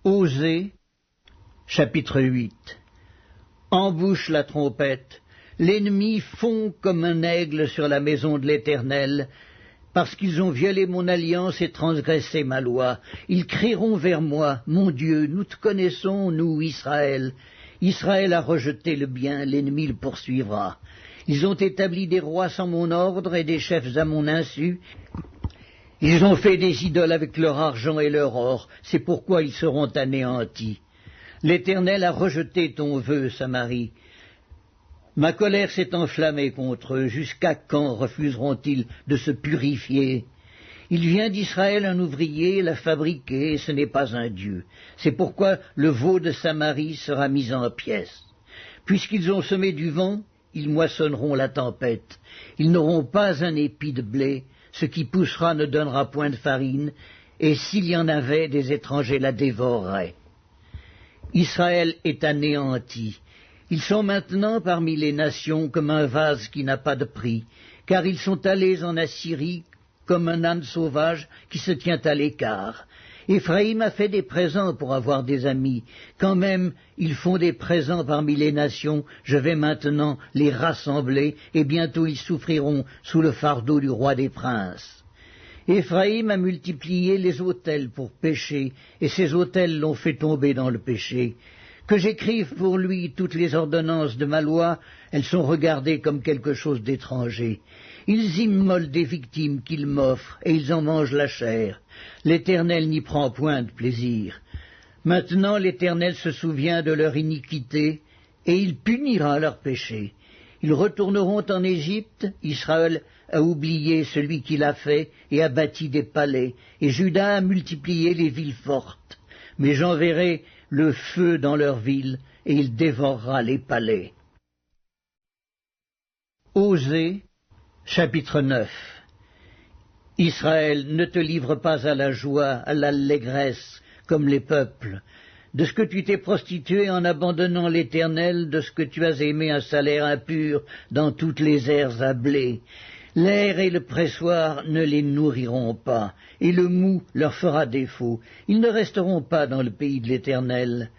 Osée, chapitre 8. Embouche la trompette, l'ennemi fond comme un aigle sur la maison de l'Éternel, parce qu'ils ont violé mon alliance et transgressé ma loi. Ils crieront vers moi, mon Dieu, nous te connaissons, nous, Israël. Israël a rejeté le bien, l'ennemi le poursuivra. Ils ont établi des rois sans mon ordre et des chefs à mon insu. Ils ont fait des idoles avec leur argent et leur or, c'est pourquoi ils seront anéantis. L'Éternel a rejeté ton vœu, Samarie. Ma colère s'est enflammée contre eux. Jusqu'à quand refuseront-ils de se purifier? Il vient d'Israël un ouvrier l'a fabriqué, et ce n'est pas un Dieu. C'est pourquoi le veau de Samarie sera mis en pièces. Puisqu'ils ont semé du vent, ils moissonneront la tempête. Ils n'auront pas un épi de blé. Ce qui poussera ne donnera point de farine, et s'il y en avait, des étrangers la dévoreraient. Israël est anéanti. Ils sont maintenant parmi les nations comme un vase qui n'a pas de prix, car ils sont allés en Assyrie comme un âne sauvage qui se tient à l'écart. Éphraïm a fait des présents pour avoir des amis. Quand même, ils font des présents parmi les nations. Je vais maintenant les rassembler, et bientôt ils souffriront sous le fardeau du roi des princes. Éphraïm a multiplié les autels pour pécher, et ces autels l'ont fait tomber dans le péché. Que j'écrive pour lui toutes les ordonnances de ma loi, elles sont regardées comme quelque chose d'étranger. Ils immolent des victimes qu'ils m'offrent, et ils en mangent la chair. L'Éternel n'y prend point de plaisir. Maintenant l'Éternel se souvient de leur iniquité, et il punira leur péché. Ils retourneront en Égypte. Israël a oublié celui qui l'a fait, et a bâti des palais, et Juda a multiplié les villes fortes. Mais j'enverrai le feu dans leurs villes, et il dévorera les palais. Osée, chapitre 9. Israël, ne te livre pas à la joie, à l'allégresse, comme les peuples. De ce que tu t'es prostitué en abandonnant l'Éternel, de ce que tu as aimé un salaire impur dans toutes les aires à blé. L'air et le pressoir ne les nourriront pas, et le mou leur fera défaut. Ils ne resteront pas dans le pays de l'Éternel.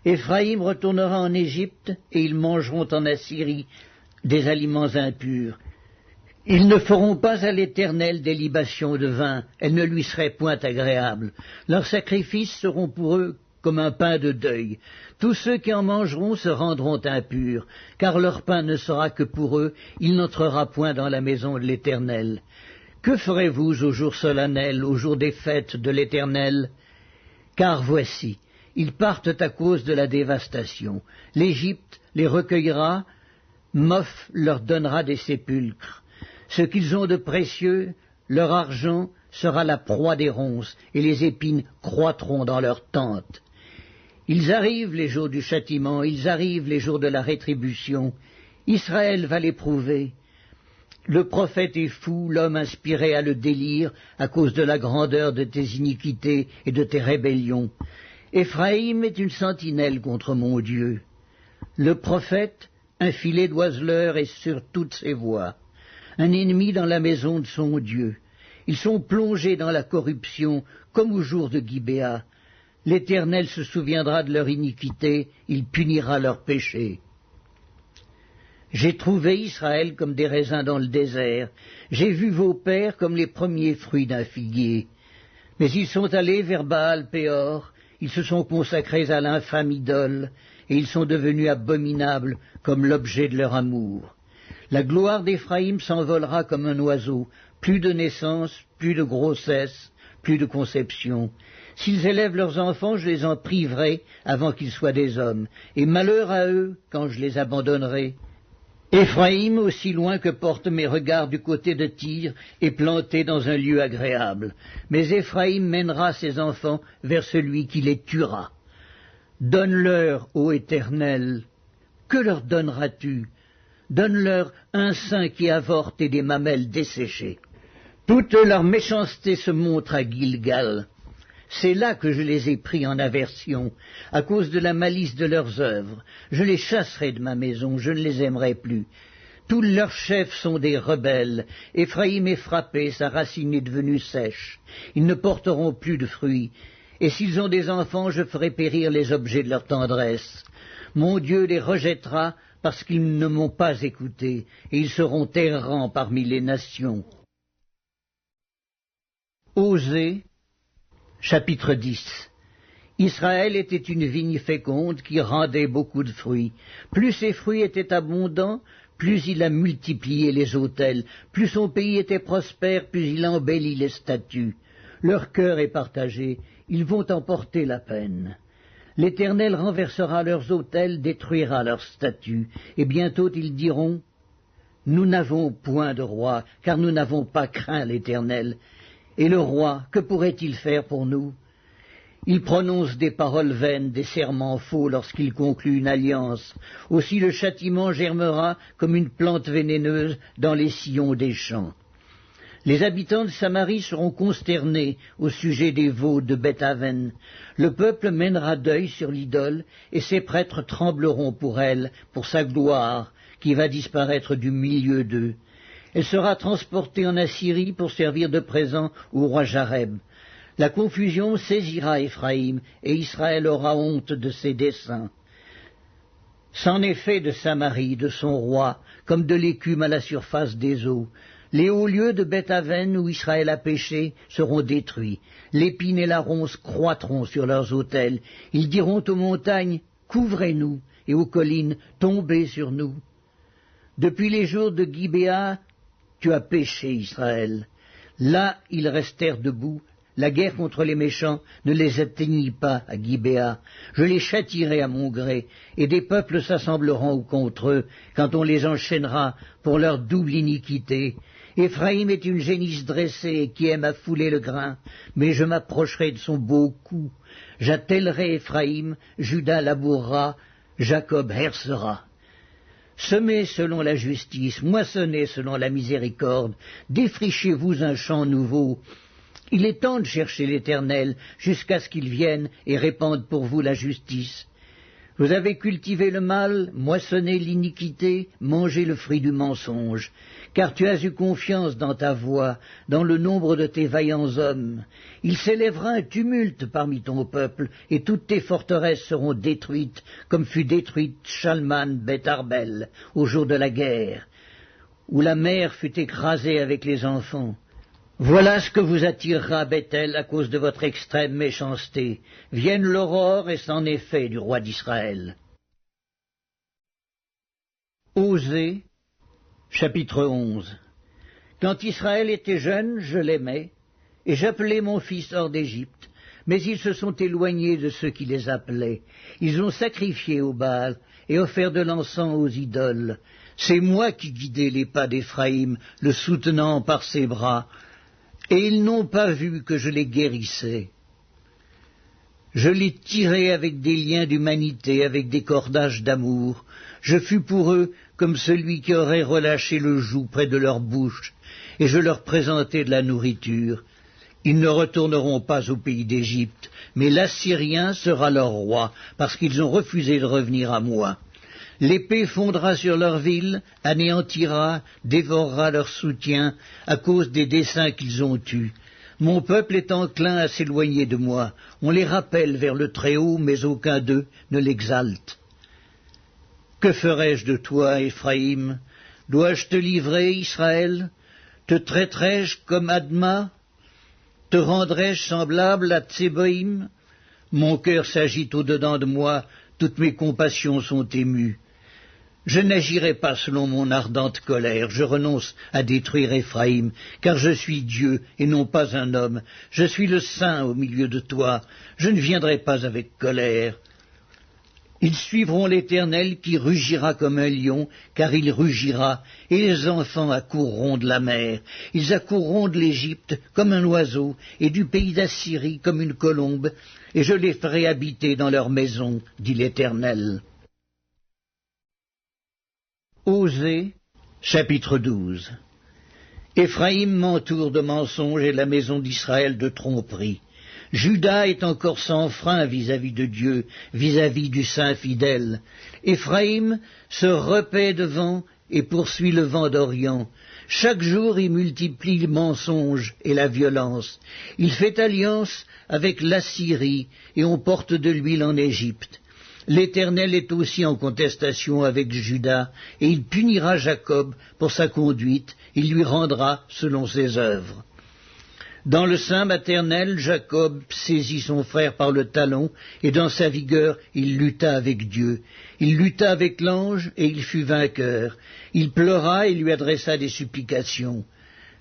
Éphraïm retournera en Égypte, et ils mangeront en Assyrie des aliments impurs. Ils ne feront pas à l'Éternel des libations de vin, elles ne lui seraient point agréables. Leurs sacrifices seront pour eux comme un pain de deuil. Tous ceux qui en mangeront se rendront impurs, car leur pain ne sera que pour eux, il n'entrera point dans la maison de l'Éternel. Que ferez-vous au jour solennel, au jour des fêtes de l'Éternel? Car voici, ils partent à cause de la dévastation. L'Égypte les recueillera, Moph leur donnera des sépulcres. Ce qu'ils ont de précieux, leur argent, sera la proie des ronces, et les épines croîtront dans leurs tentes. Ils arrivent les jours du châtiment, ils arrivent les jours de la rétribution. Israël va l'éprouver. Le prophète est fou, l'homme inspiré à le délire, à cause de la grandeur de tes iniquités et de tes rébellions. Éphraïm est une sentinelle contre mon Dieu. Le prophète, un filet d'oiseleurs est sur toutes ses voies. Un ennemi dans la maison de son Dieu. Ils sont plongés dans la corruption, comme au jour de Gibéa. L'Éternel se souviendra de leur iniquité, il punira leurs péchés. J'ai trouvé Israël comme des raisins dans le désert. J'ai vu vos pères comme les premiers fruits d'un figuier. Mais ils sont allés vers Baal-Péor, ils se sont consacrés à l'infâme idole, et ils sont devenus abominables comme l'objet de leur amour. La gloire d'Éphraïm s'envolera comme un oiseau, plus de naissance, plus de grossesse, plus de conception. S'ils élèvent leurs enfants, je les en priverai avant qu'ils soient des hommes, et malheur à eux quand je les abandonnerai. Éphraïm, aussi loin que portent mes regards du côté de Tyr, est planté dans un lieu agréable, mais Éphraïm mènera ses enfants vers celui qui les tuera. Donne-leur, ô Éternel, que leur donneras-tu? Donne-leur un sein qui avorte et des mamelles desséchées. Toute leur méchanceté se montre à Gilgal. C'est là que je les ai pris en aversion, à cause de la malice de leurs œuvres. Je les chasserai de ma maison, je ne les aimerai plus. Tous leurs chefs sont des rebelles. Éphraïm est frappé, sa racine est devenue sèche. Ils ne porteront plus de fruits. Et s'ils ont des enfants, je ferai périr les objets de leur tendresse. Mon Dieu les rejettera parce qu'ils ne m'ont pas écouté, et ils seront errants parmi les nations. Osée, chapitre 10. Israël était une vigne féconde qui rendait beaucoup de fruits. Plus ses fruits étaient abondants, plus il a multiplié les autels. Plus son pays était prospère, plus il embellit les statues. Leur cœur est partagé, ils vont en porter la peine. L'Éternel renversera leurs autels, détruira leurs statues, et bientôt ils diront « Nous n'avons point de roi, car nous n'avons pas craint l'Éternel. Et le roi, que pourrait-il faire pour nous ?» Il prononce des paroles vaines, des serments faux lorsqu'il conclut une alliance. Aussi le châtiment germera comme une plante vénéneuse dans les sillons des champs. Les habitants de Samarie seront consternés au sujet des veaux de Beth-Aven. Le peuple mènera deuil sur l'idole, et ses prêtres trembleront pour elle, pour sa gloire, qui va disparaître du milieu d'eux. Elle sera transportée en Assyrie pour servir de présent au roi Jareb. La confusion saisira Éphraïm, et Israël aura honte de ses desseins. C'en est fait de Samarie, de son roi, comme de l'écume à la surface des eaux. Les hauts lieux de Beth-Aven où Israël a péché seront détruits. L'épine et la ronce croîtront sur leurs autels. Ils diront aux montagnes, « Couvrez-nous » et aux collines, « Tombez sur nous ». Depuis les jours de Gibéa, tu as péché, Israël. Là, ils restèrent debout. La guerre contre les méchants ne les atteignit pas à Gibéa. Je les châtierai à mon gré, et des peuples s'assembleront contre eux, quand on les enchaînera pour leur double iniquité. Éphraïm est une génisse dressée qui aime à fouler le grain, mais je m'approcherai de son beau cou. J'attellerai Éphraïm, Juda labourera, Jacob hercera. Semez selon la justice, moissonnez selon la miséricorde, défrichez-vous un champ nouveau. Il est temps de chercher l'Éternel jusqu'à ce qu'il vienne et répande pour vous la justice. Vous avez cultivé le mal, moissonné l'iniquité, mangé le fruit du mensonge, car tu as eu confiance dans ta voix, dans le nombre de tes vaillants hommes. Il s'élèvera un tumulte parmi ton peuple, et toutes tes forteresses seront détruites, comme fut détruite Chalman Beth Arbel au jour de la guerre, où la mère fut écrasée avec les enfants. Voilà ce que vous attirera Bethel à cause de votre extrême méchanceté. Vienne l'aurore et c'en est fait du roi d'Israël. Osée, chapitre 11. Quand Israël était jeune, je l'aimais, et j'appelais mon fils hors d'Égypte. Mais ils se sont éloignés de ceux qui les appelaient. Ils ont sacrifié au Baal et offert de l'encens aux idoles. C'est moi qui guidais les pas d'Éphraïm, le soutenant par ses bras. Et ils n'ont pas vu que je les guérissais. Je les tirai avec des liens d'humanité, avec des cordages d'amour. Je fus pour eux comme celui qui aurait relâché le joug près de leur bouche, et je leur présentai de la nourriture. Ils ne retourneront pas au pays d'Égypte, mais l'Assyrien sera leur roi, parce qu'ils ont refusé de revenir à moi. L'épée fondra sur leur ville, anéantira, dévorera leur soutien, à cause des desseins qu'ils ont eus. Mon peuple est enclin à s'éloigner de moi. On les rappelle vers le Très-Haut, mais aucun d'eux ne l'exalte. Que ferai-je de toi, Éphraïm? Dois-je te livrer, Israël? Te traiterai-je comme Adma? Te rendrai-je semblable à Tseboïm? Mon cœur s'agite au-dedans de moi, toutes mes compassions sont émues. Je n'agirai pas selon mon ardente colère, je renonce à détruire Éphraïm, car je suis Dieu et non pas un homme, je suis le Saint au milieu de toi, je ne viendrai pas avec colère. Ils suivront l'Éternel qui rugira comme un lion, car il rugira, et les enfants accourront de la mer. Ils accourront de l'Égypte comme un oiseau, et du pays d'Assyrie comme une colombe, et je les ferai habiter dans leurs maisons, dit l'Éternel. Osée, chapitre 12. Éphraïm m'entoure de mensonges et la maison d'Israël de tromperies. Juda est encore sans frein vis-à-vis de Dieu, vis-à-vis du Saint fidèle. Éphraïm se repaît devant et poursuit le vent d'Orient. Chaque jour il multiplie le mensonge et la violence. Il fait alliance avec l'Assyrie, et on porte de l'huile en Égypte. L'Éternel est aussi en contestation avec Juda, et il punira Jacob pour sa conduite, il lui rendra selon ses œuvres. Dans le sein maternel, Jacob saisit son frère par le talon, et dans sa vigueur, il lutta avec Dieu. Il lutta avec l'ange, et il fut vainqueur. Il pleura et lui adressa des supplications.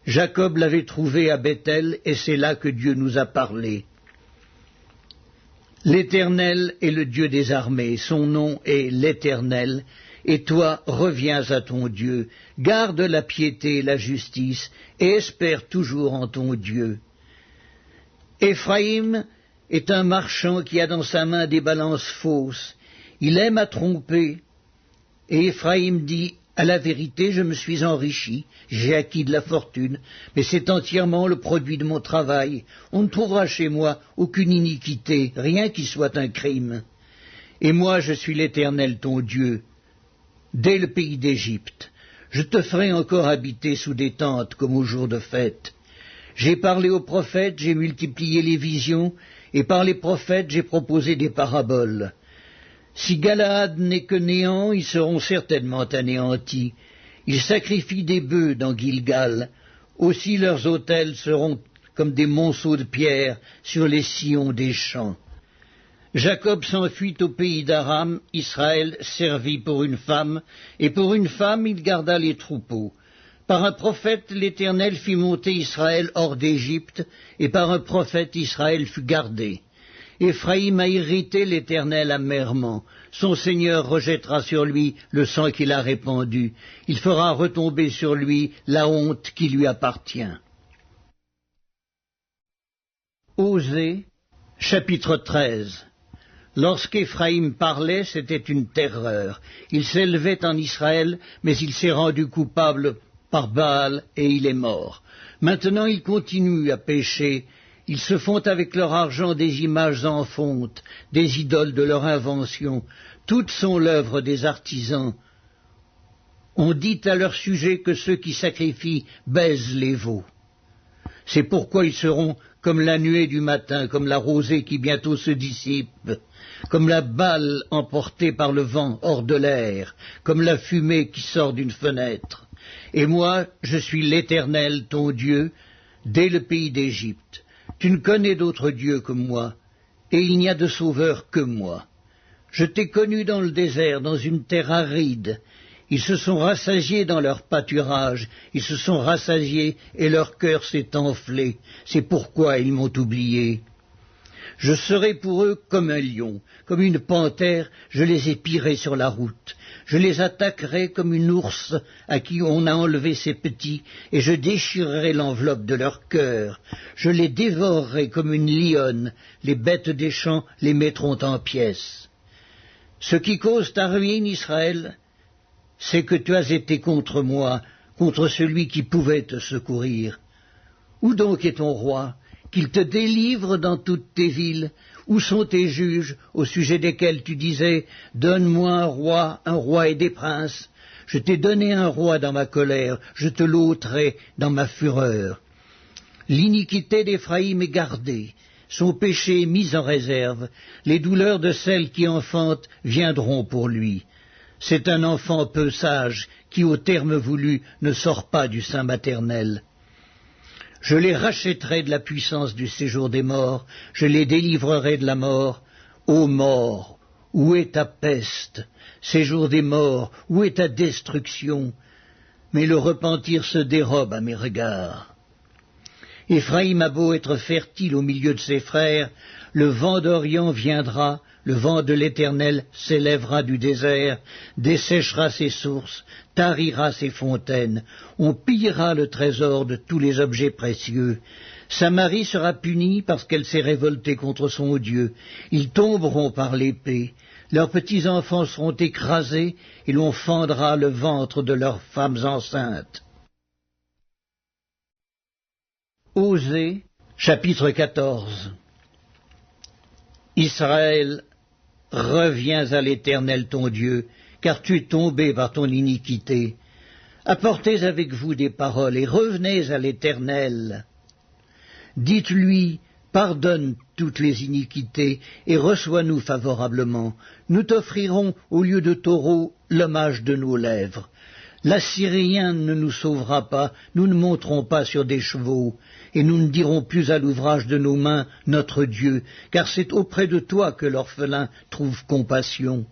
Jacob l'avait trouvé à Bethel, et c'est là que Dieu nous a parlé. L'Éternel est le Dieu des armées, son nom est l'Éternel, et toi reviens à ton Dieu, garde la piété et la justice, et espère toujours en ton Dieu. Éphraïm est un marchand qui a dans sa main des balances fausses, il aime à tromper, et Éphraïm dit, à la vérité, je me suis enrichi, j'ai acquis de la fortune, mais c'est entièrement le produit de mon travail. On ne trouvera chez moi aucune iniquité, rien qui soit un crime. Et moi, je suis l'Éternel ton Dieu, dès le pays d'Égypte. Je te ferai encore habiter sous des tentes comme au jour de fête. J'ai parlé aux prophètes, j'ai multiplié les visions, et par les prophètes j'ai proposé des paraboles. Si Galaad n'est que néant, ils seront certainement anéantis. Ils sacrifient des bœufs dans Gilgal. Aussi leurs autels seront comme des monceaux de pierre sur les sillons des champs. Jacob s'enfuit au pays d'Aram, Israël servit pour une femme, et pour une femme il garda les troupeaux. Par un prophète l'Éternel fit monter Israël hors d'Égypte, et par un prophète Israël fut gardé. Éphraïm a irrité l'Éternel amèrement. Son Seigneur rejettera sur lui le sang qu'il a répandu. Il fera retomber sur lui la honte qui lui appartient. Osée, chapitre 13. Lorsqu'Éphraïm parlait, c'était une terreur. Il s'élevait en Israël, mais il s'est rendu coupable par Baal et il est mort. Maintenant il continue à pécher. Ils se font avec leur argent des images en fonte, des idoles de leur invention. Toutes sont l'œuvre des artisans. On dit à leur sujet que ceux qui sacrifient baisent les veaux. C'est pourquoi ils seront comme la nuée du matin, comme la rosée qui bientôt se dissipe, comme la balle emportée par le vent hors de l'air, comme la fumée qui sort d'une fenêtre. Et moi, je suis l'Éternel, ton Dieu, dès le pays d'Égypte. Tu ne connais d'autre Dieu que moi, et il n'y a de sauveur que moi. Je t'ai connu dans le désert, dans une terre aride. Ils se sont rassasiés dans leur pâturage, ils se sont rassasiés et leur cœur s'est enflé. C'est pourquoi ils m'ont oublié. Je serai pour eux comme un lion, comme une panthère, je les épierai sur la route. Je les attaquerai comme une ours à qui on a enlevé ses petits, et je déchirerai l'enveloppe de leur cœur. Je les dévorerai comme une lionne, les bêtes des champs les mettront en pièces. Ce qui cause ta ruine, Israël, c'est que tu as été contre moi, contre celui qui pouvait te secourir. Où donc est ton roi, qu'il te délivre dans toutes tes villes? Où sont tes juges, au sujet desquels tu disais « Donne-moi un roi et des princes ». Je t'ai donné un roi dans ma colère, je te l'ôterai dans ma fureur. L'iniquité d'Éphraïm est gardée, son péché est mis en réserve, les douleurs de celle qui enfante viendront pour lui. C'est un enfant peu sage qui, au terme voulu, ne sort pas du sein maternel. Je les rachèterai de la puissance du séjour des morts, je les délivrerai de la mort. Ô mort, où est ta peste? Séjour des morts, où est ta destruction? Mais le repentir se dérobe à mes regards. Éphraïm a beau être fertile au milieu de ses frères, le vent d'Orient viendra, le vent de l'Éternel s'élèvera du désert, desséchera ses sources, tarira ses fontaines, on pillera le trésor de tous les objets précieux. Samarie sera punie parce qu'elle s'est révoltée contre son Dieu. Ils tomberont par l'épée, leurs petits-enfants seront écrasés, et l'on fendra le ventre de leurs femmes enceintes. Osée, chapitre 14. Israël, reviens à l'Éternel ton Dieu, car tu es tombé par ton iniquité. Apportez avec vous des paroles et revenez à l'Éternel. Dites-lui, Pardonne toutes les iniquités et reçois-nous favorablement. Nous t'offrirons, au lieu de taureaux, l'hommage de nos lèvres. L'Assyrien ne nous sauvera pas, nous ne monterons pas sur des chevaux, et nous ne dirons plus à l'ouvrage de nos mains notre Dieu, car c'est auprès de toi que l'orphelin trouve compassion.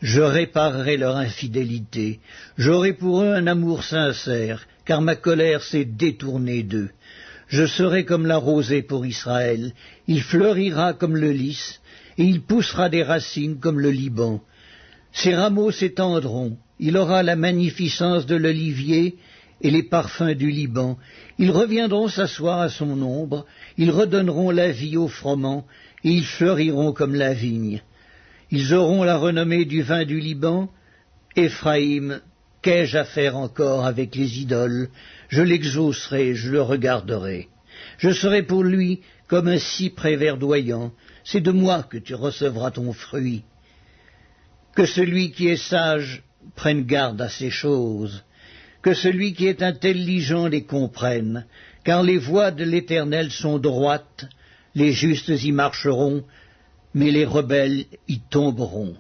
Je réparerai leur infidélité, j'aurai pour eux un amour sincère, car ma colère s'est détournée d'eux. Je serai comme la rosée pour Israël, il fleurira comme le lys, et il poussera des racines comme le Liban. Ses rameaux s'étendront, il aura la magnificence de l'olivier et les parfums du Liban. Ils reviendront s'asseoir à son ombre, ils redonneront la vie aux froment, et ils fleuriront comme la vigne. Ils auront la renommée du vin du Liban. Éphraïm, qu'ai-je à faire encore avec les idoles? Je l'exaucerai, je le regarderai. Je serai pour lui comme un cyprès verdoyant, c'est de moi que tu recevras ton fruit. Que celui qui est sage prenne garde à ces choses, que celui qui est intelligent les comprenne, car les voies de l'Éternel sont droites, les justes y marcheront, mais les rebelles y tomberont.